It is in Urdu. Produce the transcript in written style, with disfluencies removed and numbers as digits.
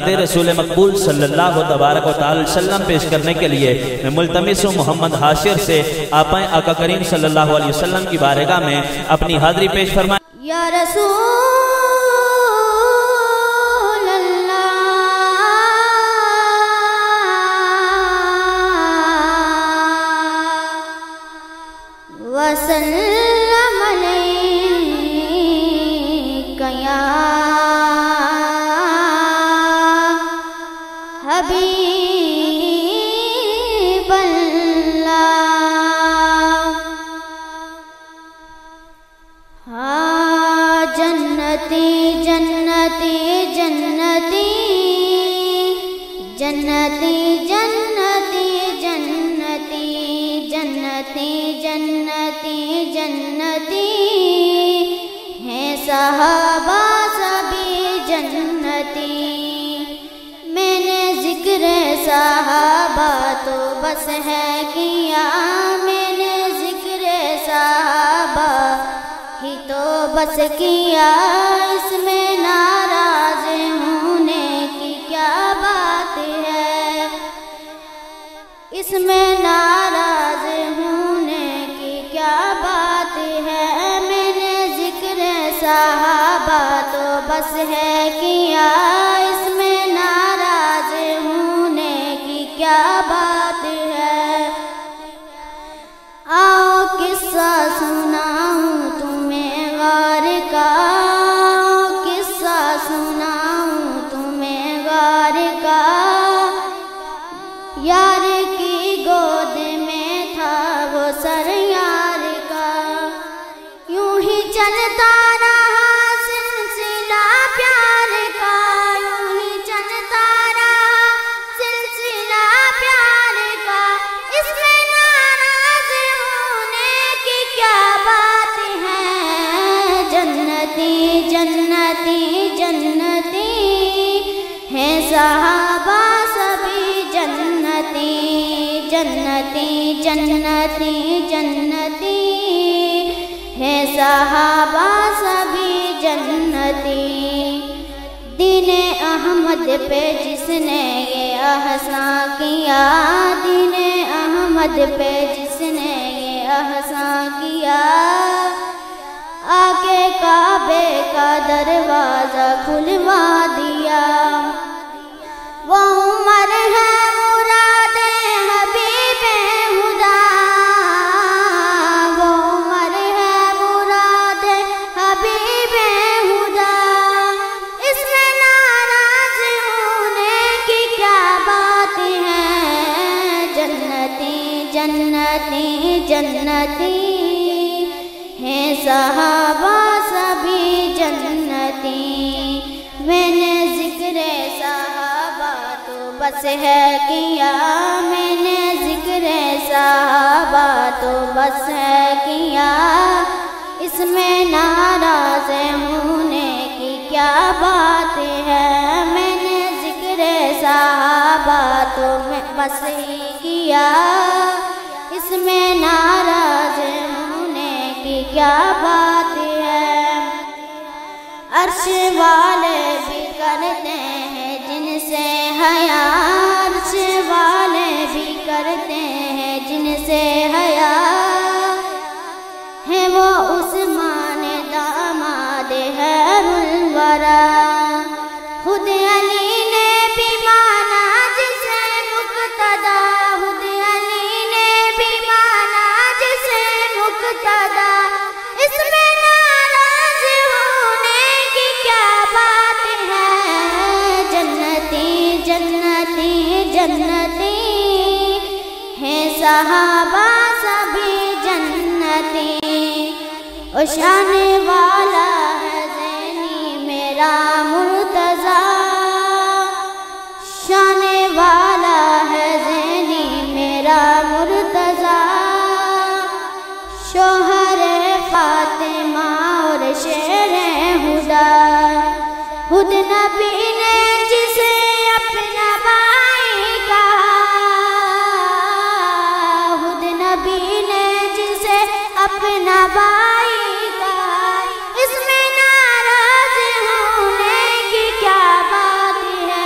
رسول مقبول صلی اللہ تبارک و تعالی وسلم پیش کرنے کے لیے میں ملتمس ہوں محمد حاشر سے آپ آقا کریم صلی اللہ علیہ وسلم کی بارگاہ میں اپنی حاضری پیش فرمائیں۔ یا رسول اللہ وسلم علیک یا حبیب اللہ۔ ہاں جنتی جنتی جنتی جنتی جنتی جنتی جنتی جنتی جنتی ہیں صحابہ سبھی جنتی۔ میں نے ذکر صحابہ تو بس ہے کیا، میں نے ذکر صحابہ ہی تو بس کیا، اس میں ناراض ہونے کی کیا بات ہے، اس میں ناراض ہونے کی کیا بات ہے۔ میں نے ذکر صحابہ تو بس ہے کیا، اس میں ناراض ہونے کی کیا بات ہے۔ آؤ قصہ سناؤں تمہیں غار کا، قصہ سناؤں تمہیں غار کا۔ یار کی گود میں تھا وہ سر یار کا، یوں ہی چلتا رہا سلسلہ پیار کا، یوں ہی چلتا رہا سلسلہ پیار کا۔ اس میں ناراض ہونے کی کیا بات ہے، جنتی جنتی جنتی ہیں صحابہ سبھی جنتی، جنتی جنتی جنتی ہیں صحابہ سبھی جنتی۔ دین احمد پہ جس نے یہ احسان کیا، دین احمد پہ جس نے یہ احسان کیا، آکے کعبے کا دروازہ کھلوا دیا۔ وہ عمر ہے مراد حبیب خدا، وہ عمر ہے مراد حبیب خدا۔ اس میں ناراض ہونے کی کیا بات ہے، جنتی جنتی جنتی ہیں صحابہ سبھی جنتی۔ میں نے ذکر صحابہ تو بس ہے کیا، میں نے ذکر صحابہ تو بس ہے کیا، اس میں ناراض ہونے کی کیا بات ہے۔ میں نے ذکر صحابہ تو بس ہی کیا، اس میں ناراض ہونے کی کیا بات ہے۔ عرش والے بھی کرتے ہیں جن سے حیا، عرش والے بھی کرتے ہیں جن سے حیا، ہے وہ عثمان داماد خیر الورا۔ خود علی نے بھی مانا جسے مقتدا، خود علی نے بھی مانا جسے مقتدا۔ اس میں ناراض ہونے کی کیا بات ہے، جنتی جنتی جنتی ہیں صحابہ سبھی جنتی۔ او شان والا ہے زینی میرا مرتضیٰ، شان والا ہے زینی میرا مرتضیٰ۔ شوہر فاطمہ اور شیر ہدا، خود نبی نے جسے اپنا بھائی کہا، خود نبی نے جسے اپنا بھائی کہا۔ اس میں ناراض ہونے کی کیا بات ہے،